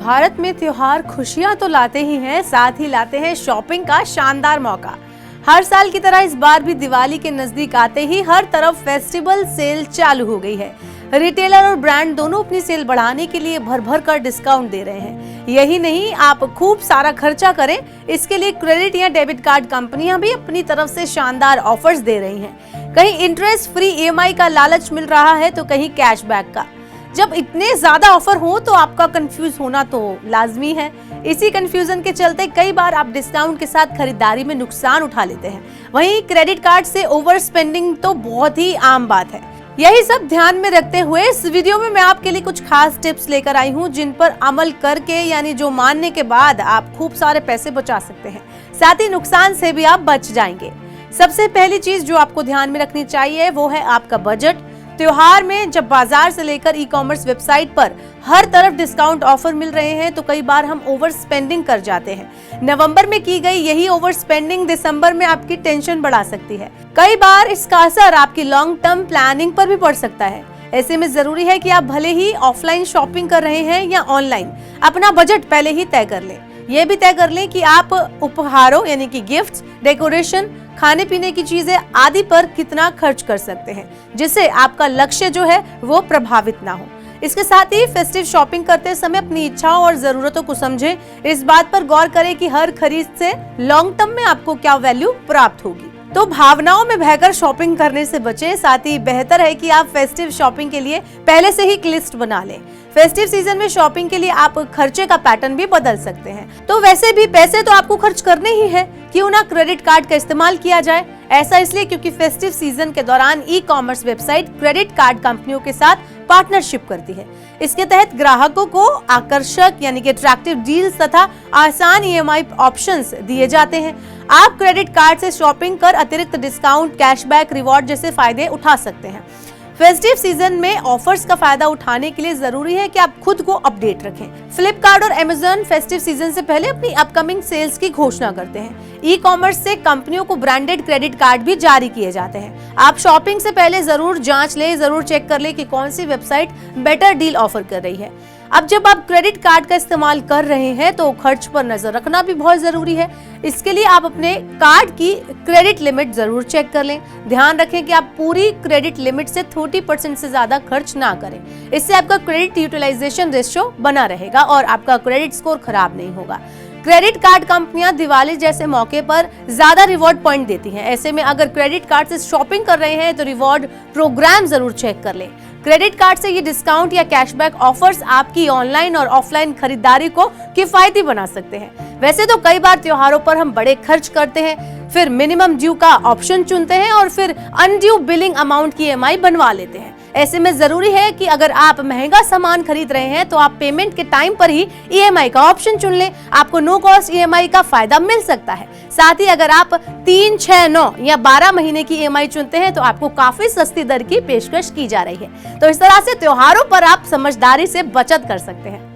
भारत में त्योहार खुशियां तो लाते ही हैं, साथ ही लाते हैं शॉपिंग का शानदार मौका। हर साल की तरह इस बार भी दिवाली के नजदीक आते ही हर तरफ फेस्टिवल सेल चालू हो गई है। रिटेलर और ब्रांड दोनों अपनी सेल बढ़ाने के लिए भर भर कर डिस्काउंट दे रहे हैं। यही नहीं, आप खूब सारा खर्चा करें, इसके लिए क्रेडिट या डेबिट कार्ड कंपनियां भी अपनी तरफ से शानदार ऑफर्स दे रही हैं। कहीं इंटरेस्ट फ्री ईएमआई का लालच मिल रहा है तो कहीं कैशबैक का। जब इतने ज्यादा ऑफर हो तो आपका कंफ्यूज होना तो लाजमी है। इसी कंफ्यूजन के चलते कई बार आप डिस्काउंट के साथ खरीदारी में नुकसान उठा लेते हैं। वहीं क्रेडिट कार्ड से ओवर स्पेंडिंग तो बहुत ही आम बात है। यही सब ध्यान में रखते हुए इस वीडियो में मैं आपके लिए कुछ खास टिप्स लेकर आई हूं, जिन पर अमल करके यानी जो मानने के बाद आप खूब सारे पैसे बचा सकते हैं, साथ ही नुकसान से भी आप बच जाएंगे। सबसे पहली चीज जो आपको ध्यान में रखनी चाहिए वो है आपका बजट। त्योहार में जब बाजार से लेकर ई कॉमर्स वेबसाइट पर हर तरफ डिस्काउंट ऑफर मिल रहे हैं तो कई बार हम ओवर स्पेंडिंग कर जाते हैं। नवंबर में की गई यही ओवर स्पेंडिंग दिसंबर में आपकी टेंशन बढ़ा सकती है। कई बार इसका असर आपकी लॉन्ग टर्म प्लानिंग पर भी पड़ सकता है। ऐसे में जरूरी है कि आप भले ही ऑफलाइन शॉपिंग कर रहे हैं या ऑनलाइन, अपना बजट पहले ही तय कर लें। ये भी तय कर लें कि आप उपहारों यानी कि गिफ्ट्स, डेकोरेशन, खाने पीने की चीजें आदि पर कितना खर्च कर सकते हैं, जिससे आपका लक्ष्य जो है वो प्रभावित ना हो। इसके साथ ही फेस्टिव शॉपिंग करते समय अपनी इच्छाओं और जरूरतों को समझें। इस बात पर गौर करें कि हर खरीद से लॉन्ग टर्म में आपको क्या वैल्यू प्राप्त होगी। तो भावनाओं में बहकर शॉपिंग करने से बचें। साथ ही बेहतर है कि आप फेस्टिव शॉपिंग के लिए पहले से ही एक लिस्ट बना लें। फेस्टिव सीजन में शॉपिंग के लिए आप खर्चे का पैटर्न भी बदल सकते हैं। तो वैसे भी पैसे तो आपको खर्च करने ही हैं, क्यों ना क्रेडिट कार्ड का इस्तेमाल किया जाए। ऐसा इसलिए क्योंकि फेस्टिव सीजन के दौरान e commerce website credit card कंपनियों के साथ पार्टनरशिप करती है। इसके तहत ग्राहकों को आकर्षक यानी कि अट्रैक्टिव डील्स तथा आसान ईएमआई ऑप्शंस दिए जाते हैं। आप क्रेडिट कार्ड से शॉपिंग कर अतिरिक्त डिस्काउंट, कैशबैक, रिवॉर्ड जैसे फायदे उठा सकते हैं। फेस्टिव सीजन में ऑफर्स का फायदा उठाने के लिए जरूरी है कि आप खुद को अपडेट रखें। फ्लिपकार्ट और अमेज़न फेस्टिव सीजन से पहले अपनी अपकमिंग सेल्स की घोषणा करते हैं। ई कॉमर्स से कंपनियों को ब्रांडेड क्रेडिट कार्ड भी जारी किए जाते हैं। आप शॉपिंग से पहले जरूर जांच लें, जरूर चेक कर लें कि कौन सी वेबसाइट बेटर डील ऑफर कर रही है। अब जब आप क्रेडिट कार्ड का इस्तेमाल कर रहे हैं तो खर्च पर नजर रखना भी बहुत जरूरी है। इसके लिए आप अपने कार्ड की क्रेडिट लिमिट जरूर चेक कर लें। ध्यान रखें कि आप पूरी क्रेडिट लिमिट से 30% से ज्यादा खर्च ना करें। इससे आपका क्रेडिट यूटिलाइजेशन रेशियो बना रहेगा और आपका क्रेडिट स्कोर खराब नहीं होगा। क्रेडिट कार्ड कंपनियां दिवाली जैसे मौके पर ज्यादा रिवॉर्ड पॉइंट देती हैं। ऐसे में अगर क्रेडिट कार्ड से शॉपिंग कर रहे हैं तो रिवॉर्ड प्रोग्राम जरूर चेक कर लें। क्रेडिट कार्ड से ये डिस्काउंट या कैशबैक ऑफर्स आपकी ऑनलाइन और ऑफलाइन खरीदारी को किफायती बना सकते हैं। वैसे तो कई बार त्योहारों पर हम बड़े खर्च करते हैं, फिर मिनिमम ड्यू का ऑप्शन चुनते हैं और फिर अनड्यू बिलिंग अमाउंट की ईएमआई बनवा लेते हैं। ऐसे में जरूरी है कि अगर आप महंगा सामान खरीद रहे हैं तो आप पेमेंट के टाइम पर ही ईएमआई का ऑप्शन चुन लें। आपको नो कॉस्ट ईएमआई का फायदा मिल सकता है। साथ ही अगर आप 3, 6, 9 या 12 महीने की ईएमआई चुनते हैं तो आपको काफी सस्ती दर की पेशकश की जा रही है। तो इस तरह से त्योहारों पर आप समझदारी से बचत कर सकते हैं।